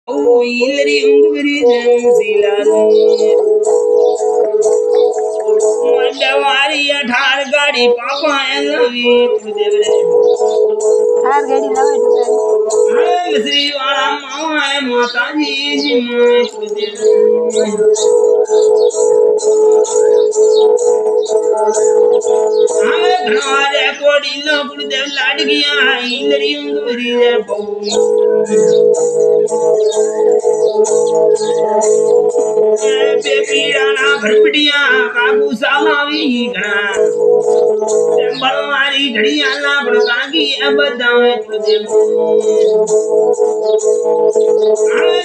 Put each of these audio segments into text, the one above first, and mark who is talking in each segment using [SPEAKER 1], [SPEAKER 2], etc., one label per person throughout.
[SPEAKER 1] ilri unguri jamsilalu mandawari athar gadi papa elvi kudevre
[SPEAKER 2] Thar गाड़ी लगा दो
[SPEAKER 1] श्री वाला मामा माता जी जी मां कudevre घनवारे कोडी लो कुलदेव लाडगिया इंद्री unguri रे बहु बेपीराना भरपड़िया काबू सालावी घना टेम्बलवारी घड़िया ला बड़कागी अब दावे कुलदेव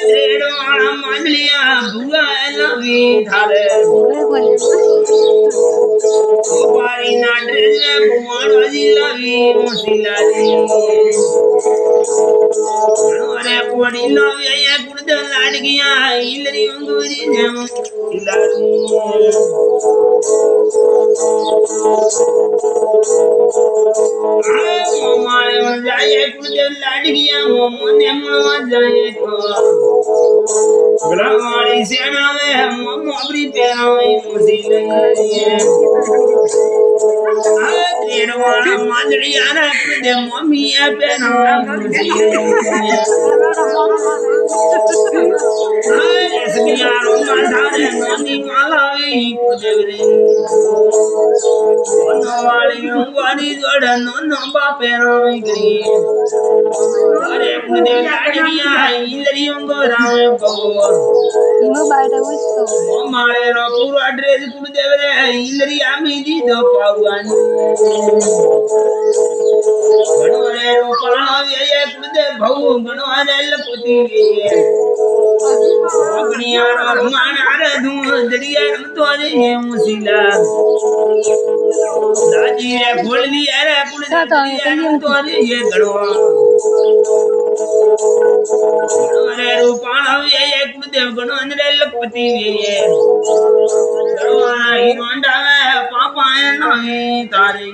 [SPEAKER 1] त्रेड़ो आना मांडलिया बुआ लवी धारे गोपारी नाडरे बुआन वाजी लवी मुसिलाली अरे कोडी लवी ये कुलदेव लाडगिया इंद्री unguri जम इलारू मारे मन जाए कुलदेव लाडगिया मोने मन जाए तो गड़वाड़ी सेना में मोमो अपनी पैरों में मुसीले त्रेड़वाड़ा मांडलिया रे कुलदेव मम्मी ए पैरों में मुसीले Esmiaro mandare nani malavi kudevre Ono wali ngwani joda nono bapero igri Are kudev ladiya indri ungora bago
[SPEAKER 2] emo bite उस्तो
[SPEAKER 1] Mare ro puro address kudevre indri ami di do pawan Ganore ro palavi ye kudev bhau ganore lputi अपनियारो रमानार धूम दरिया तोरे ये मुसिला दाजी रे बोलनी अरे police तोरे ये गड़वा अरे रूपाला ये कुलदेव गणो अंदर लपति ये गड़वा हिरोंडा में पापा है ना तारे